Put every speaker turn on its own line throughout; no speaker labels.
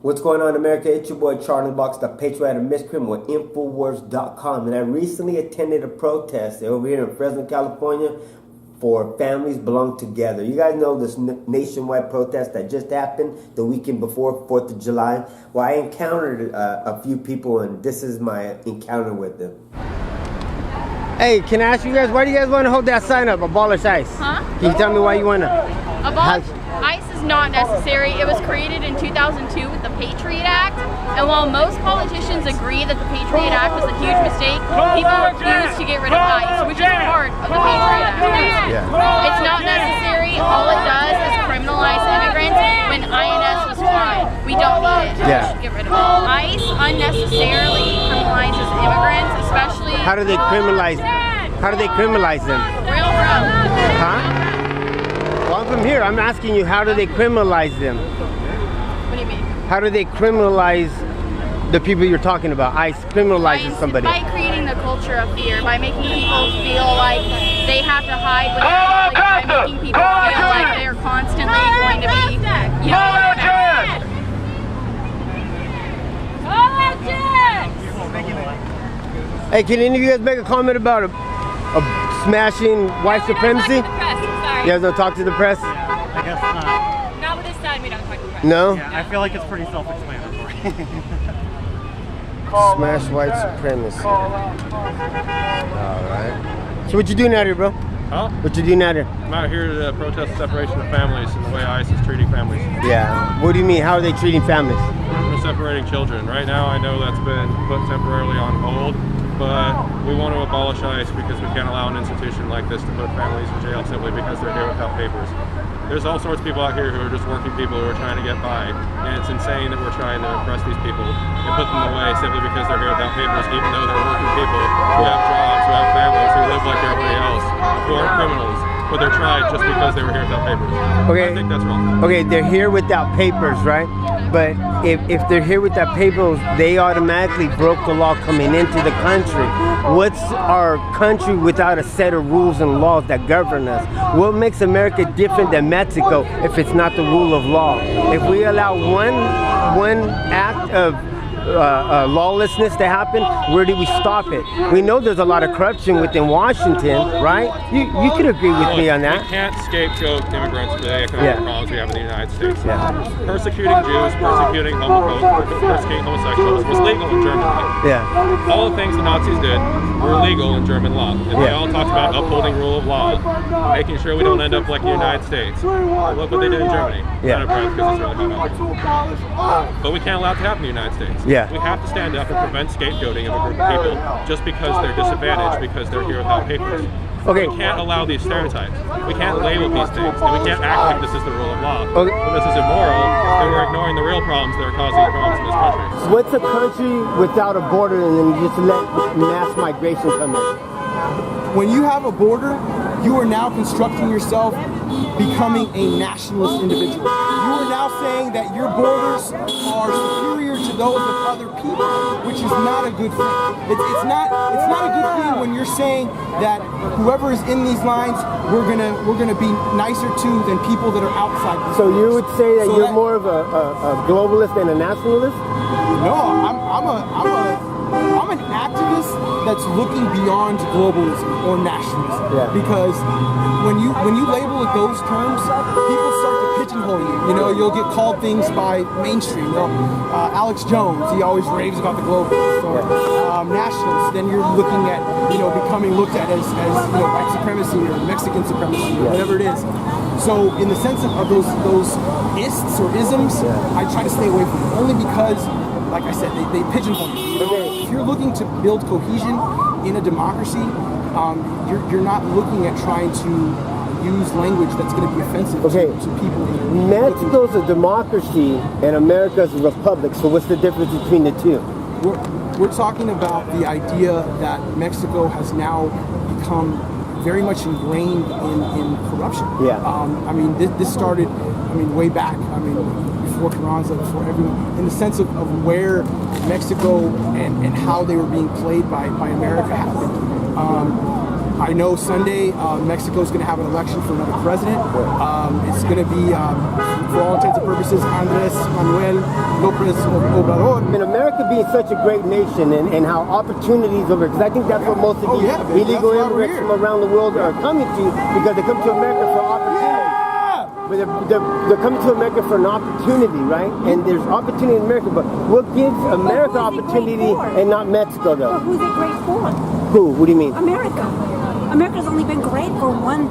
What's going on, America? It's your boy charlieinthebox, the Patriotic Miscreant with Infowars.com. And I recently attended a protest over here in Fresno, California for Families Belong Together. You guys know this nationwide protest that just happened the weekend before 4th of July? Well, I encountered a few people, and this is my encounter with them. Hey, can I ask you guys, why do you guys want to hold that sign up, abolish ICE?
Huh?
Can you tell me why you want to?
Abolish ICE is not necessary. It was created in 2002 with the Patriot Act, and while most politicians agree that the Patriot Act was a huge mistake, people refuse to get rid of ICE, which is part of the Patriot Act.
Yeah.
It's not necessary. All it does is criminalize immigrants when INS was fine. We don't need it.
Yeah.
We should get rid of it. ICE unnecessarily criminalizes immigrants, especially...
How do they criminalize? How do they criminalize them?
Real rough.
Huh? Well, I'm from here. I'm asking you, how do they criminalize them?
What do you mean?
How do they criminalize the people you're talking about? ICE criminalizes somebody.
By creating the culture of fear, by making people feel like they have to hide when they're by making people feel like they're constantly going to be, you know,
Hey, can any of you guys make a comment about a smashing white supremacy?
Not to the press, sorry.
You guys don't talk to the press?
I guess not.
Not with this side, we don't talk to the press.
No?
Yeah, I feel like it's pretty self-explanatory.
Smash white supremacy. Alright. So what you doing out here, bro?
Huh?
What you doing out here?
I'm out here to protest the separation of families and the way ICE is treating families.
Yeah. What do you mean? How are they treating families?
We're separating children. Right now, I know that's been put temporarily on hold, but we want to abolish ICE because we can't allow an institution like this to put families in jail simply because they're here without papers. There's all sorts of people out here who are just working people who are trying to get by, and it's insane that we're trying to oppress these people and put them away simply because they're here without papers, even though they're working people who have jobs, who have families, who live like everybody else, who aren't criminals, but they're tried just because they were here without papers.
Okay.
I think that's wrong.
Okay, they're here without papers, right? But if they're here without papers, they automatically broke the law coming into the country. What's our country without a set of rules and laws that govern us? What makes America different than Mexico if it's not the rule of law? If we allow one act of lawlessness to happen, where do we stop it? We know there's a lot of corruption within Washington, right? You could agree with me on that.
We can't scapegoat immigrants for the economic problems we have in the United States.
Yeah.
Persecuting Jews, persecuting homophobes, persecuting homosexuals was legal in Germany.
Yeah.
All the things the Nazis did were legal in German law. And they all talked about upholding rule of law, making sure we don't end up like the United States. Well, look what they did in Germany.
Yeah.
Out of breath because it's really hot out. But we can't allow it to happen in the United States.
Yeah.
We have to stand up and prevent scapegoating of a group of people just because they're disadvantaged because they're here without papers.
Okay.
We can't allow these stereotypes. We can't label these things, and we can't act like this is the rule of law.
Okay.
When this is immoral, then we're ignoring the real problems that are causing the problems in this country.
What's a country without a border and then you just let mass migration come in?
When you have a border, you are now constructing yourself becoming a nationalist individual. You are now saying that your borders are superior to those of other people, which is not a good thing. It's not a good thing when you're saying that whoever is in these lines, we're gonna be nicer to than people that are outside.
So you would say that you're more of a globalist than a nationalist?
No, I'm an activist that's looking beyond globalism or nationalism.
Yeah.
Because when you label it those terms, people start to pigeonhole you. You know, you'll get called things by mainstream. You know, Alex Jones, he always raves about the globalists. Or nationalists, then you're looking at, you know, becoming looked at as you know, white supremacy or Mexican supremacy or whatever it is. So in the sense of those ists or isms, I try to stay away from them only because, like I said, they pigeonhole you. If you're looking to build cohesion in a democracy, you're not looking at trying to use language that's going to be offensive to people.
Mexico's a democracy and America's a republic, so what's the difference between the two?
We're talking about the idea that Mexico has now become very much ingrained in corruption.
Yeah.
I mean, this started, way back. Before Carranza, before everyone, in the sense of where Mexico and how they were being played by America happened. I know Sunday Mexico's going to have an election for another president. It's going to be, for all intents and purposes, Andres Manuel Lopez Obrador.
And America being such a great nation, and how opportunities over, because I think that's what most of these illegal immigrants from around the world are coming to, because they come to America for opportunity. But they're coming to America for an opportunity, right? And there's opportunity in America, but what gives America opportunity and not Mexico, though?
Well, who's it great for?
Who? What do you mean?
America. America's only been great for one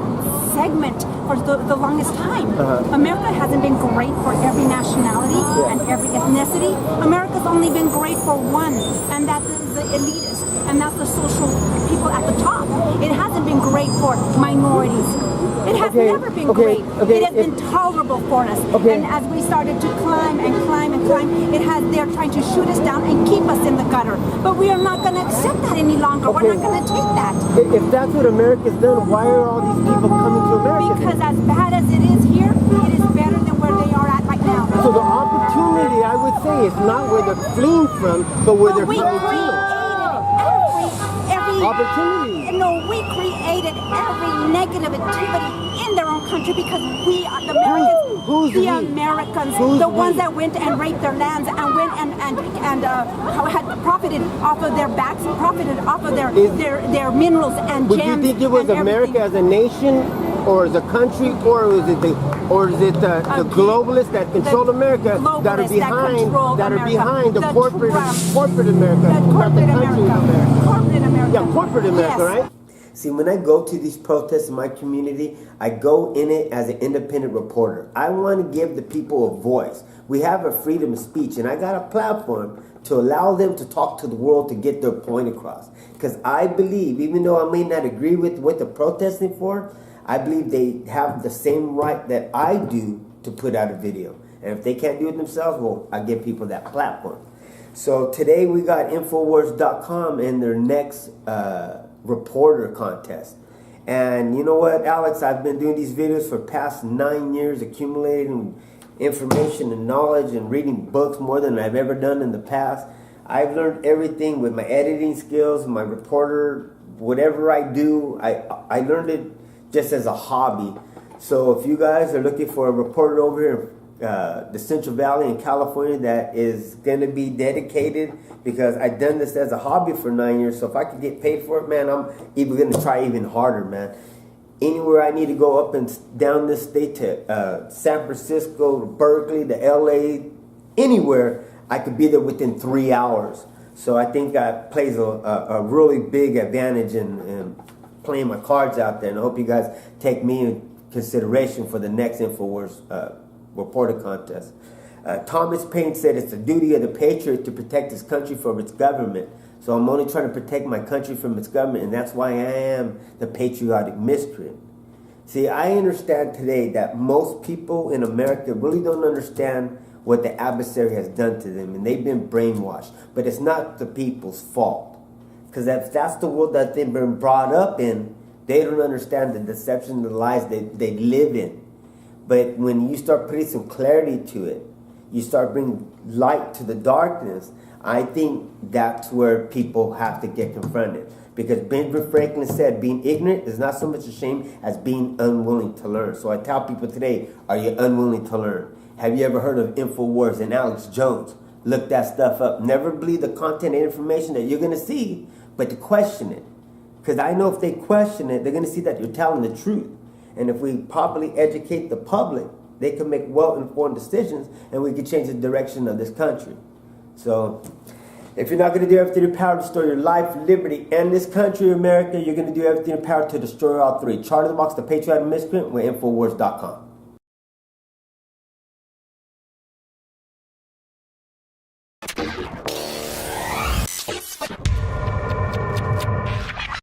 segment for the longest time. America hasn't been great for every nationality and every ethnicity. America's only been great for one, and that is the elitist, and that's the social people at the top. It hasn't been great for minorities. It has never been great. It has been tolerable for us. And as we started to climb and climb and climb, they're trying to shoot us down and keep us in the gutter. But we are not going to accept that any longer. We're not going to take that.
If that's what America's done, why are all these people coming to America?
Because as bad as it is here, it is better than where they are at right now.
So the opportunity, I would say, is not where they're fleeing from, but where they're coming to. Opportunity.
No, we created every negative activity in their own country because we are the Americans.
Who's
the Americans, the ones that went and raped their lands and went and had profited off of their backs, profited off of their minerals and gems.
Would you think it was America as a nation, or as a country, or is it the globalists that control America that are behind the corporate America, not the country America?
Corporate America.
Yeah, corporate America, right? See, when I go to these protests in my community, I go in it as an independent reporter. I want to give the people a voice. We have a freedom of speech, and I got a platform to allow them to talk to the world to get their point across. Because I believe, even though I may not agree with what they're protesting for, I believe they have the same right that I do to put out a video. And if they can't do it themselves, well, I give people that platform. So today we got Infowars.com and their next reporter contest. And you know what, Alex, I've been doing these videos for the past 9 years, accumulating information and knowledge and reading books more than I've ever done in the past. I've learned everything with my editing skills, my reporter, whatever I do, I learned it just as a hobby. So if you guys are looking for a reporter over here in the Central Valley in California that is going to be dedicated, because I've done this as a hobby for 9 years, so if I could get paid for it, man, I'm even going to try even harder, man. Anywhere I need to go up and down this state to San Francisco, to Berkeley, to LA, anywhere, I could be there within 3 hours. So I think that plays a really big advantage in playing my cards out there, and I hope you guys take me in consideration for the next Infowars reporter contest. Thomas Paine said it's the duty of the patriot to protect his country from its government. So I'm only trying to protect my country from its government, and that's why I am the patriotic miscreant. See, I understand today that most people in America really don't understand what the adversary has done to them, and they've been brainwashed. But it's not the people's fault. Because if that's the world that they've been brought up in, they don't understand the deception and the lies they live in. But when you start putting some clarity to it, you start bringing light to the darkness, I think that's where people have to get confronted. Because Benjamin Franklin said being ignorant is not so much a shame as being unwilling to learn. So I tell people today, are you unwilling to learn? Have you ever heard of Infowars and Alex Jones? Look that stuff up. Never believe the content and information that you're going to see, but to question it. Because I know if they question it, they're going to see that you're telling the truth. And if we properly educate the public, they can make well-informed decisions, and we can change the direction of this country. So if you're not going to do everything in your power to restore your life, liberty, and this country, America, you're going to do everything in your power to destroy all three. Charlie the Box, the Patriotic Miscreant, with Infowars.com.